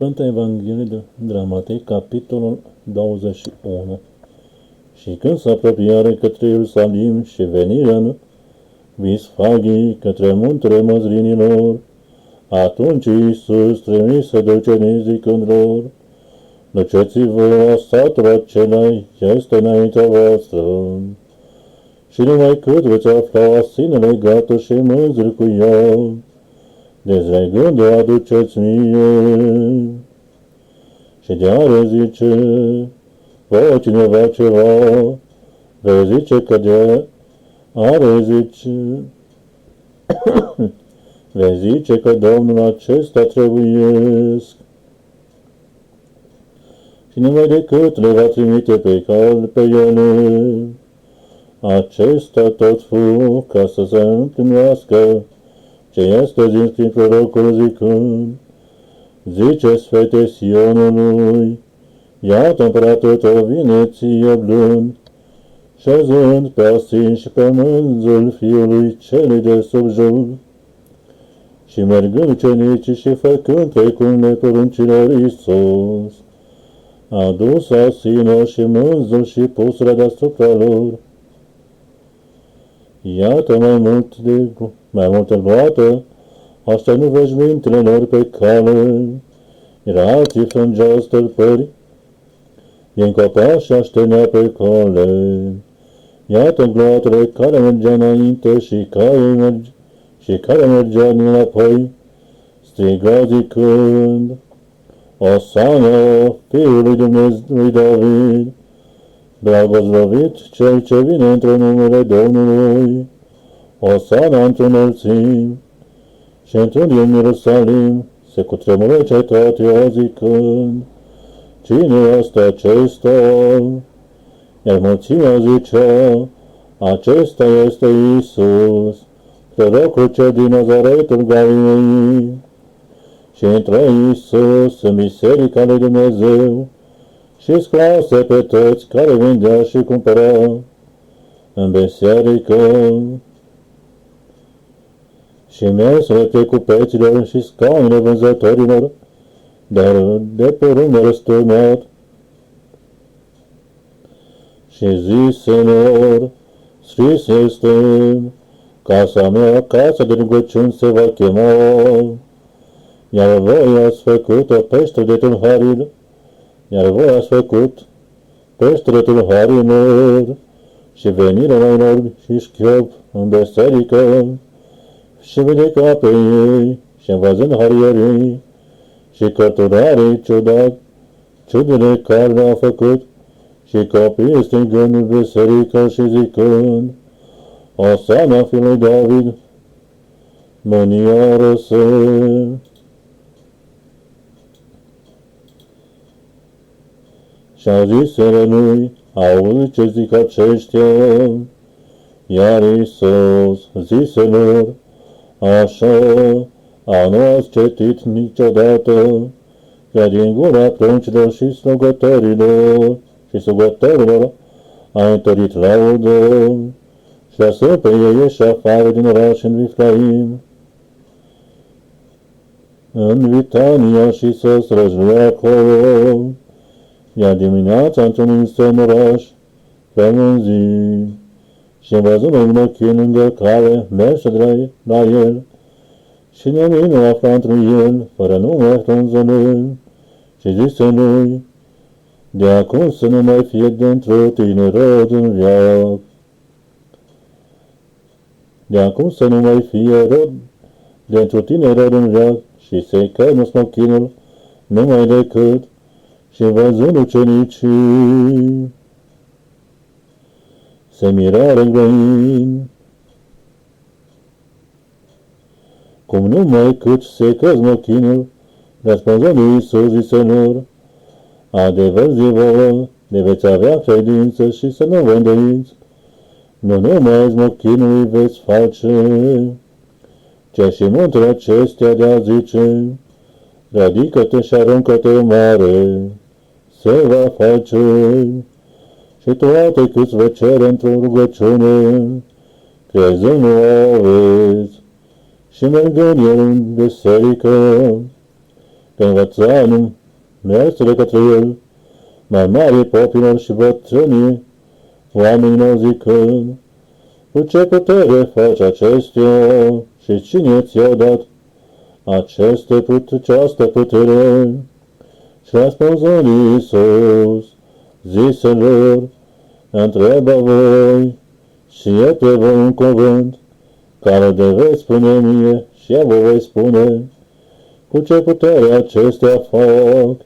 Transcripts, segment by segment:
Sfânta Evanghelie de la Matei, capitolul 21. Și când se apropiară către Ierusalim și venirea în Visfagii către muntele Măzlinilor, atunci Iisus trimise de ucenici zicând lor: duceți-vă, satul acela este înaintea voastră. Și numai cât veți afla sinele gata și mândri cu ea, dezlegând-o aduceți mie. Și de are zice: vă cineva ceva, vei zice că de are zice, vei zice că Domnul acesta trebuiesc. Și numai decât le va trimite pe cal pe ele, acesta tot fu ca să se împlinească ce este zis prin prorocul zicând: ziceți fete Sionului, iată împăratul tău vine ție blând, șezând pe asin și pe mânzul fiului celui de sub jur. Și mergând ucenicii și făcând precum neporuncilor Iisus, a dus asinul și mânzul și pusele deasupra lor. Iată mai multă gloată, aștenu veșmintele lor pe cale, iar alții frângeau stâlpări din copaci și aștenea pe cale. Iată gloatele care mergea înainte și care mergea înapoi, striga zicând: Osana, Fiului Dumnezeu David, blagoslovit cel ce vine într-un numele Domnului, Osana într-un înălțim. Și într-un în Ierusalim se cutremură cetatea zicând: cine este acesta? Iar mulțimea zicea: acesta este Iisus, prorocul cel din Nazaretul Galilei. Și intră Iisus în biserica lui Dumnezeu și scoase pe toți care vindea și cumpăra în biserică. Și mesele pe cupeților și scaunele vânzătorilor, dar de porumb răsturnat. Și zise-lor: scris este, casa mea, casa de rugăciuni se va chema, iar voi ați făcut o peșteră de tâlhariri, și venirea la orbi și șchiop în biserică, și vedeca pe ei, și văzând harierii și cărturarii ciudele care le-au făcut, și copiii strigând în biserică și zicând: Osana fiului David, mâniară-se! Și au zisele lui: auzi ce zic aceștia? Iar Iisus zise lor: așa, nu ați citit niciodată că din gura pruncilor și slugătorilor a întărit laudă și a sărit pe ei ieși afară din oraș în Viflaim, în Vitania și să străjuia acolo. Iar dimineața într-un însemn oraș, pe un zi, și văzând un ochin lângă care merge de la el, și nimeni nu afla între el, fără nume frunzănând, și zise lui: de acum să nu mai fie dintr-o tine rod în viac. De acum să nu mai fie rod dintr-o tine rod în viac, și se căină smochinul numai decât. Și văzând ucenicii, se mirară grăind, cum numai cât se căzmochinul, răspunzând lui Iisus ziselor: adevăr zivă, de veți avea credință și să nu vă îndoiți, nu numai smochinului veți face, ci și muntele acestea de-a zice: ridică-te și aruncă-te în mare, se va face. Și toate câți vă cer într-o rugăciune, crezând nu aveți, și mergând el în biserică, că învățanul mersul de către el, mai mari popilor și bătrânii, oamenilor zicând, cu ce putere faci acestea și cine ți-a dat această putere? Și răspunzând Iisus, zise lor, întrebă voi și eu te voi un cuvânt, care de veți spune mie și eu vă voi spune, cu ce putere acestea fac.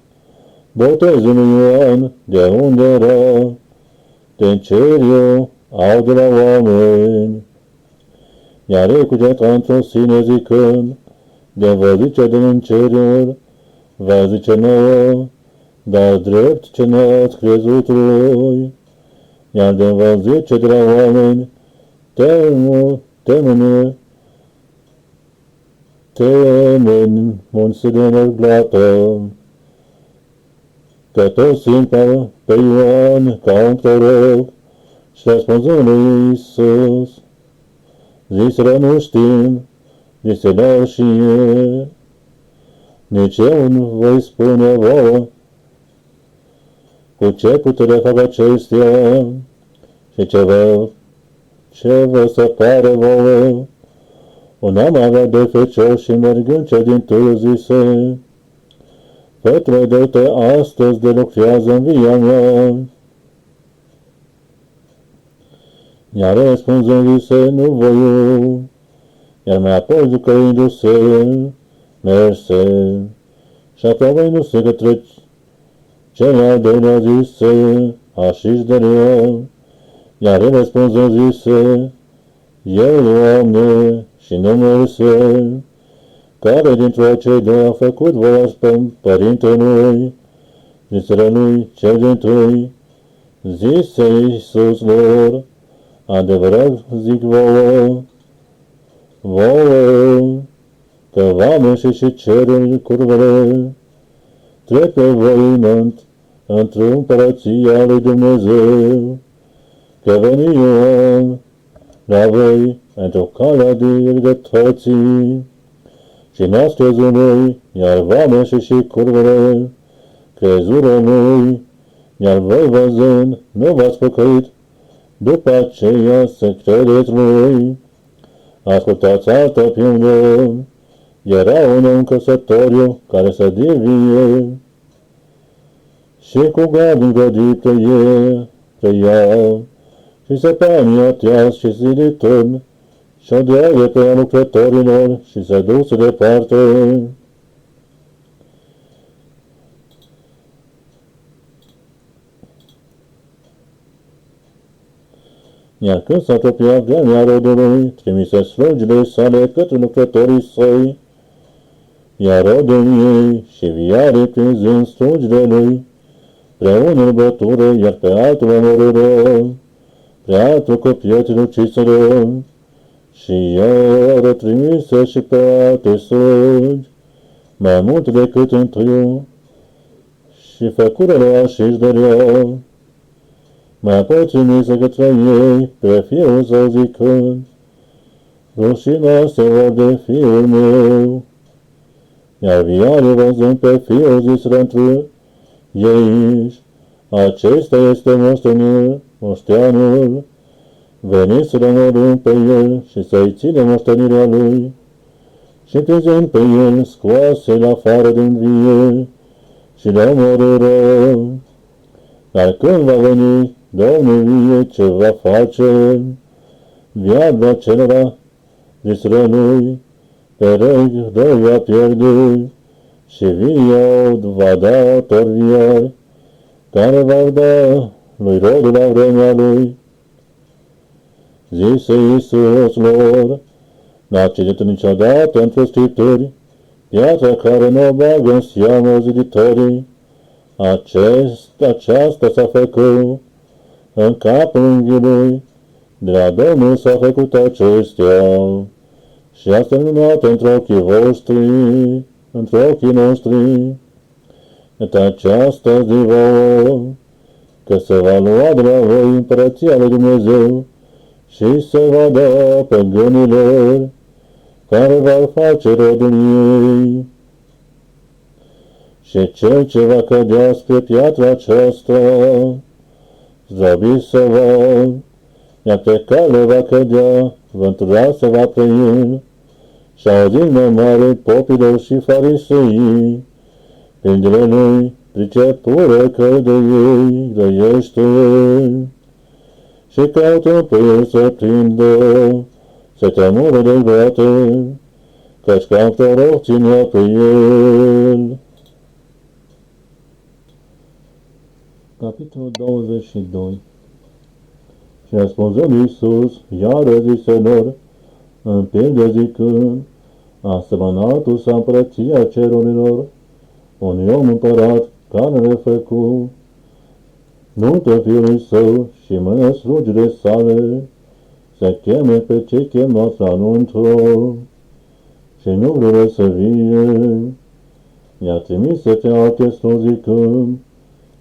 Botezul lui Ioan, de unde era? Din cer eu, au de la oameni. Iar ei cugeta într-o sine zicând, de vă zice din ceruri, vă zice nouă, dar drept ce n-ați crezut voi. Iar de vă zice de la oameni, temeni munții de neglată. Că toți simt pe Ioan ca un proroc, și răspunzând lui Iisus, ziseră nu știm, zise și ei, nici eu nu voi spune vouă, cu ce putere fac acestea și ce vă se pare vouă. Un om avea doi feciori și mergând ce din tâi zise, Petre, dă-te astăzi de lucrează în via mea. Iar răspunzând zise, nu voiu, iar mai apoi zucăindu-se, merse, și apropiindu-se către cel al doilea zise, așiși de el, iar el răspunzând zise, eu, Doamne, și nu merse, care dintre acei doi a făcut voia părintelui, ziseră lui cel dintâi, zise Iisus lor, adevărat zic vouă, că vameșii și cerul curvele, trec pe voi într-o împărăția lui Dumnezeu, că veni Ioan la voi într-o calea dreptății, și n-ați crezut lui, iar vameșii și curvele crezură lui, iar voi văzând, nu v-ați păcăit, după aceea să credeți lui. Ascultați altă pildă, era un om căsătoriu care se divie și cu gardul gădit pe ea și se pania teaz și zilitorn și-o dea de pe lucrătorilor și se duse departe. Iar când s-a apropiat vremea rodului, trimise slugile sale către lucrătorii săi, iar rodul ei și viarii prinzând slugile lui, pre unul bătură, iar pe altul omorâră, pre altul cu pietre uciseră, și iară trimise și pe alte slugi, mai mult decât întâiul, și făcură așiși de rău. Mai apoi trimise către ei pe fiul său zicând, rușina se vor de fiul meu. Iar viarii văzând pe fiul ziseră între ei, acesta este moșteanul, veniți să rămânem pe el și să-i ținem moștenirea lui. Și prinzând pe el, scoase la afară din vie și le omorâră. Dar când va veni Domnul vie, ce va face? Viața acelora, ziseră lui, pe răi va pierde și via va da torviar, care va da lui rodul la vremea lui. Zise Iisus lor, n-a citit niciodată într-o Scripturi, piatra care nu o bagă în seamă ziditorii, aceasta s-a făcut în capul unghiului, de la Domnul s-a făcut acestea, și asta luminată între ochii voștri, între ochii noștri. Iată aceasta zi vouă, că se va lua de la voi împărăția lui Dumnezeu și se va da păgânilor care vor face rodul ei. Și cel ce va cădea spre piatra aceasta, zdrobi să va, iar pe cale va cădea, vântura se va plăi, și auzind mare popilor și farisei, pindele lui pricepură că de ei grăiește, și caută pe el să prindă, se tremură de groate, căci caută rău ținea pe el. Capitolul 22. Și răspunzând Iisus, iară zise lor, în pildă zicând, asemănatul s-a împărăția cerurilor, un om împărat care le făcu, nuntă fiului său și mână slugile sale, să cheme pe cei chemați la nuntă, și nu vreau să vie. I-a trimis pe alte slugi zicând,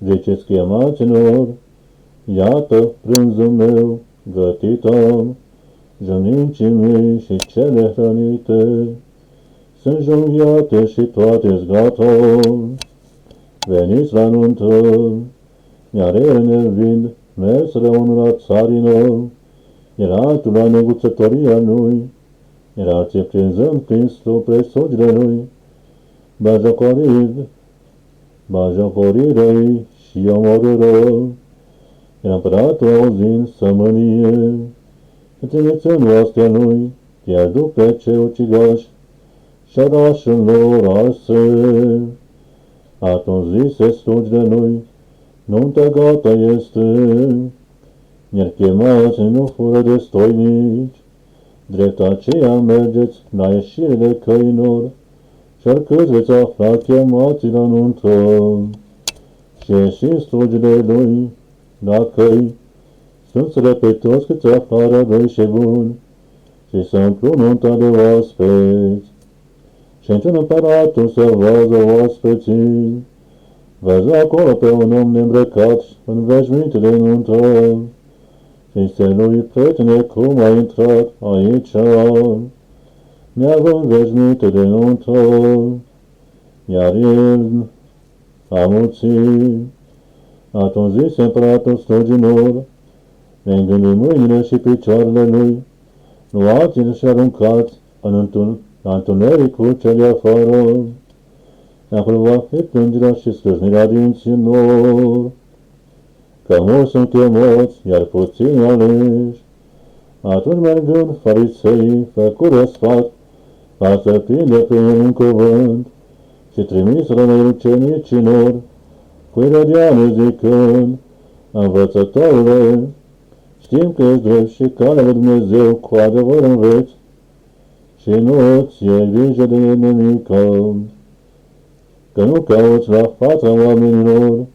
ziceți chemaților, iată prânzul meu, gătit am, jănincii mei și cele hrănite, sunt junghiate și toate-s gata. Veniți la nuntă, iar ele vin, mesele unul la țarină, iar altul la neguțătoria lui, iar alții prinzând prin spre slugile lui, bajocoriră-i și omorâră, iar împăratul auzind sămânie, și trimițând oastea lui, i-ar duc pe cei ucigași, și orașul lor arse. Atunci zise slugile lui, nunta gata este, iar chemați nu fură destoinici, drept aceea mergeți la ieșirile căinor, și oricât veți afla chemați la nuntă. Și ieșind slugile lui la căi, strânsele pe toți câți afară răi și buni, și să împlu nunta de oaspeți. Și într-un împăratul să vază oaspeții, văzu acolo pe un om neîmbrăcat în veșminte de nuntă, și se lui, prietene, cum a intrat aici, neavând veșminte de nuntă, iar el a mulțit. Atunci zise împăratul slugilor, ne-ngândi mâinile și picioarele lui, luați-l și aruncați în întunericul cel de afară. Acolo va fi plângerea și scrâșnirea dinților, că mulți sunt chemați, iar puțini aleși. Atunci mergând fariseii, făcură sfat, ca să prindă pe el un cuvânt, și trimiseră la ucenicilor, cu irădeane zicând, învățătorule, știm că ești drept și calea lui Dumnezeu cu adevăr înveți, și nu ți-e grijă de nimică, că nu cauți la fața oamenilor,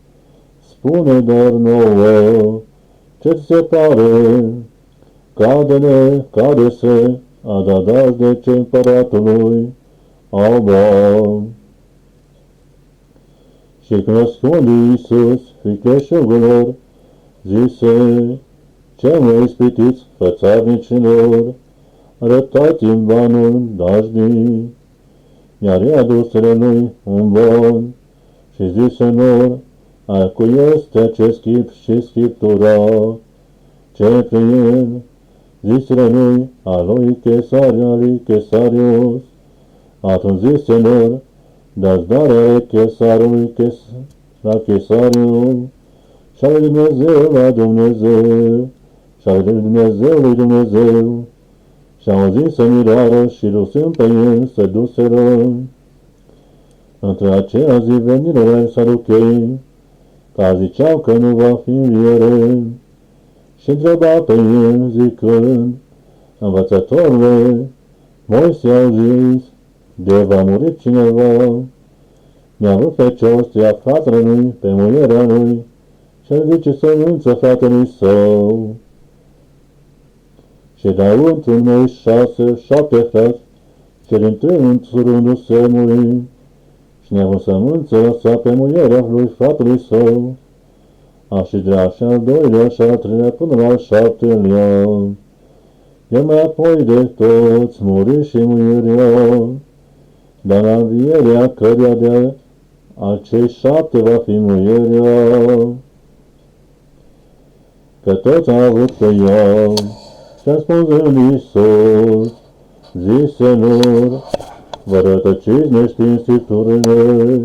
spune doar nouă ce ți se pare, cade-se, adadați de ce împăratului, Aba. Și când răspunde Iisus, ficheșugilor, zise, ce mă ispitiți, fățarnicilor, arătați-mi banul dajdii. Iar i-a adusele lui un ban și zise lor, al cui este acest chip și scriptura, ce pe el, zisele lui, al lui Chesarius. Atunci zise lor, dați darea Chesarului la Chesariu, și ale Dumnezeu la Dumnezeu, și ale Dumnezeu lui Dumnezeu. Și auzind să mirară și rusând pe el să duseră. Între aceea zi veniră la Saduchei, care ziceau că nu va fi înviere, și întreba pe el zicând, învățătorule, Moise au zis, de va muri cineva, mi-a vrut pe ciostea fratele lui, pe muierea lui, și el zice să anunță fratelui său. Și dau într-unui 7 frați, și dintâi într-unul se muri, și neavând sămânță lăsa pe muierea lui fratelui său, și de așa al doilea și al treilea până la al 7-lea. Iar mai apoi de toți muri și muierea, dar la învierea căreia de Acei 7 va fi muierea, că toți au avut pe ea. Și răspunzând Iisus, zise lor, vă rătăciți neștiind Scripturile,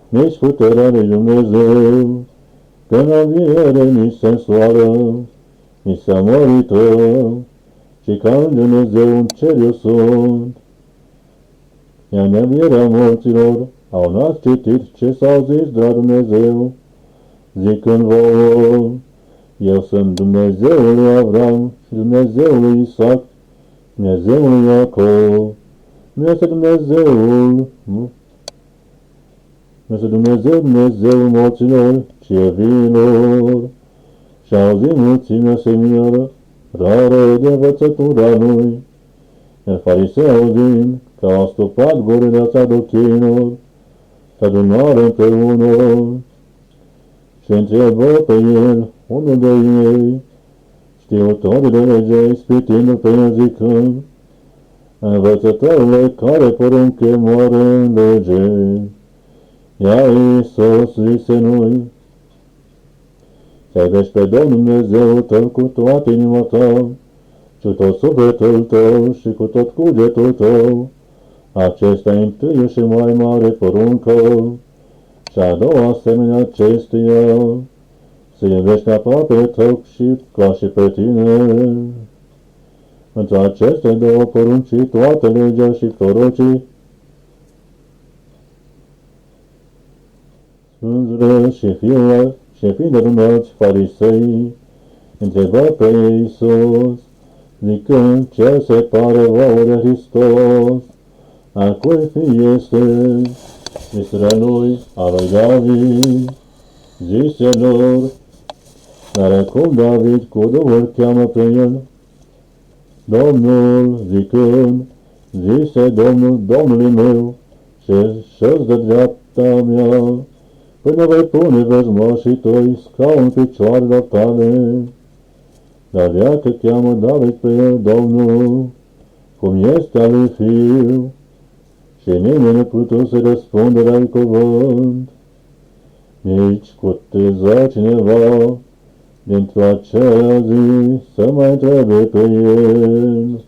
nici puterea lui Dumnezeu, că în înviere nici sensuală, nici samorită, ci ca în Dumnezeu în cer eu sunt. Iar în învierea morților au n-ați citit ce s-au zis de la Dumnezeu, zicând vouă, eu sunt Dumnezeul lui Avram și Dumnezeul lui Isaac, Dumnezeul lui Iacov. Nu este Dumnezeul, nu este Dumnezeul morților, ci e viilor. Și auzim mulțimea seminară, rară de învățătura lui. Iar farisei auzind că au astupat gurile Sadochinilor, se adunară împreună și întrebă pe el unul de ei, știutori de lege, ispitindu-l pe el zicând, învățătorule, care porunche moare în lege? Ia Iisus, zise noi, să iubești pe Domnul Dumnezeul tău cu toată inima ta, și cu tot sufletul tău și cu tot cugetul tău. Acesta e întâiul și mai mare poruncă, și a doua asemenea acesteia, să iubești aproapele tău și ca și pe tine. Între aceste două porunci toată legea și prorocii Sfânzele și fiind adunați farisei, întrebă pe Iisus, zicând ce se pare vouă de Hristos, a cui fi este, este lui, a lui David, zise lor, dar acum David cu Duhul cheamă pe el, Domnul, zicând, zise Domnul Domnului meu, și-ți de dreapta mea, până vei pune vrăjmașii tăi scaun picioarelor tale. Dar dacă cheamă David pe el Domnul, cum este al lui fiu, și nimeni nu putea să răspundă la cuvânt, nici cuteza cineva dintr-o aceea zi să mai întrebe pe el.